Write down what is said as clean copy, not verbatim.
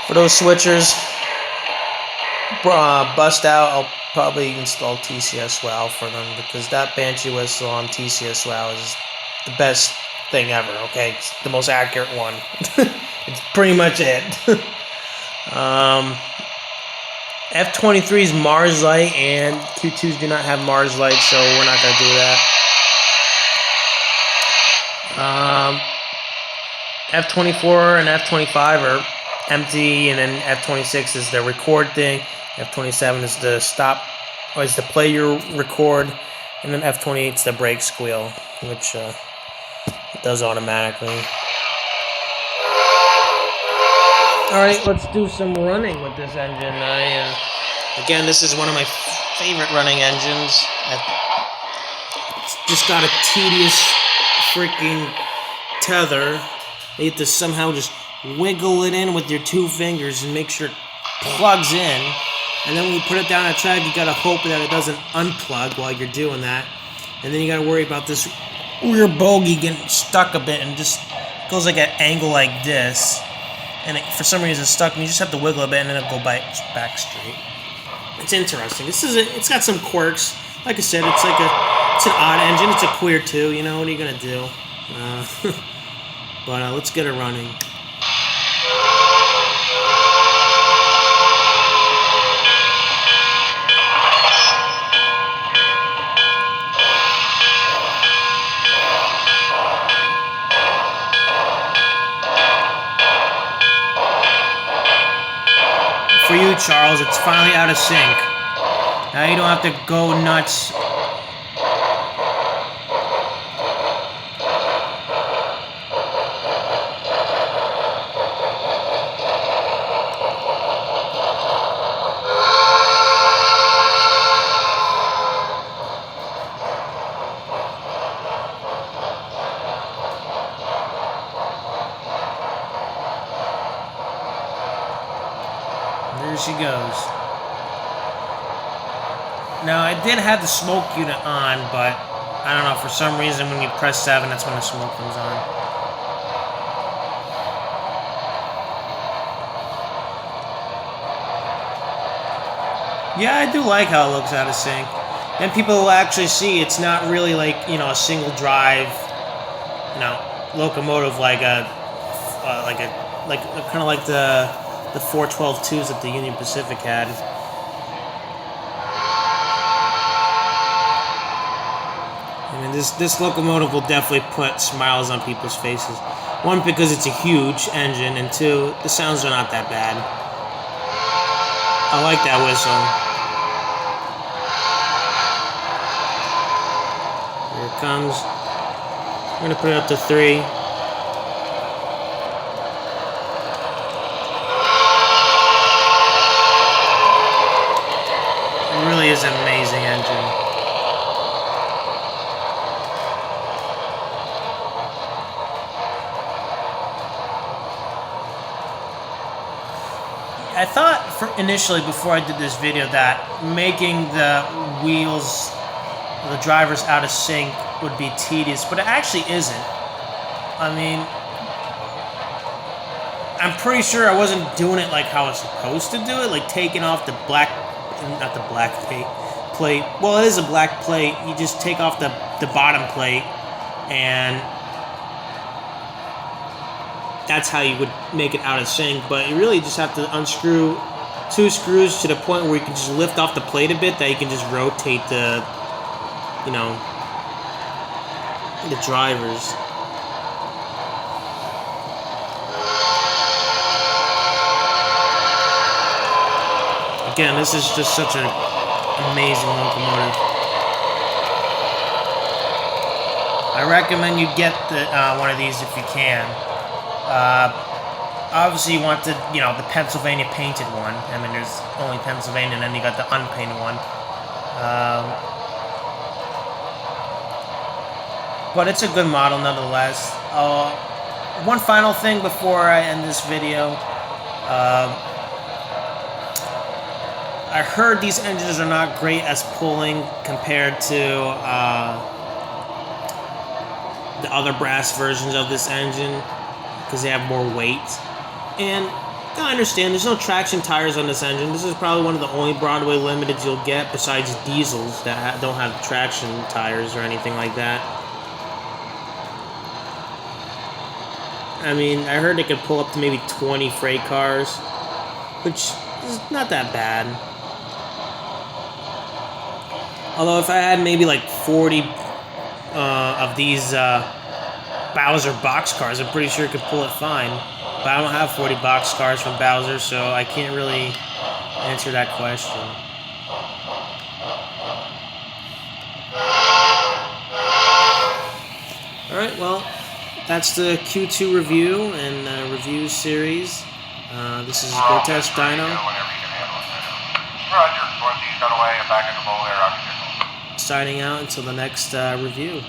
For those switchers, bust out, I'll probably install TCS WoW for them because that Banshee whistle on TCS WoW is the best thing ever, okay? It's the most accurate one. It's pretty much it. F-23's Mars Light and Q2s do not have Mars Light, so we're not going to do that. F-24 and F-25 are empty, and then F-26 is the record thing. F-27 is the stop, or is the play your record, and then F-28 is the brake squeal, which it does automatically. Alright, let's do some running with this engine. Again, this is one of my favorite running engines. It's just got a tedious freaking tether. You have to somehow just wiggle it in with your two fingers and make sure it plugs in. And then when you put it down a track, you gotta hope that it doesn't unplug while you're doing that. And then you gotta worry about this rear bogie getting stuck a bit and just goes like an angle like this. And it, for some reason, it's stuck, and you just have to wiggle a bit and then it'll go back straight. It's interesting. It's got some quirks. Like I said, it's an odd engine. It's a queer too. You know, what are you gonna do? But let's get it running. For you, Charles, it's finally out of sync. Now you don't have to go nuts. There she goes. Now, I did have the smoke unit on, but I don't know, for some reason when you press 7, that's when the smoke comes on. Yeah, I do like how it looks out of sync. And people will actually see it's not really like, you know, a single drive, you know, locomotive like kind of like the 412-2s that the Union Pacific had. I mean, this locomotive will definitely put smiles on people's faces. One, because it's a huge engine, and two, the sounds are not that bad. I like that whistle. Here it comes. I'm going to put it up to 3. It really is an amazing engine. I thought initially, before I did this video, that making the wheels, the drivers out of sync would be tedious, but it actually isn't. I mean, I'm pretty sure I wasn't doing it like how I was supposed to do it, like taking off the black, not the black plate. Well, it is a black plate. You just take off the bottom plate, and that's how you would make it out of sync. But you really just have to unscrew 2 screws to the point where you can just lift off the plate a bit, that you can just rotate the, you know, the drivers. Again, this is just such an amazing locomotive. I recommend you get one of these if you can. Obviously, you want the Pennsylvania painted one. I mean, there's only Pennsylvania, and then you got the unpainted one. But it's a good model nonetheless. One final thing before I end this video. I heard these engines are not great as pulling compared to the other brass versions of this engine, because they have more weight. And I understand. There's no traction tires on this engine. This is probably one of the only Broadway Limiteds you'll get besides diesels that don't have traction tires or anything like that. I mean, I heard they could pull up to maybe 20 freight cars, which is not that bad. Although if I had maybe like 40 of these Bowser boxcars, I'm pretty sure it could pull it fine. But I don't have 40 boxcars from Bowser, so I can't really answer that question. Alright, well, that's the Q2 review and review series. This is Go Test Dyno. Roger, northeast, got away, and back in the bowl there, Signing out until the next review.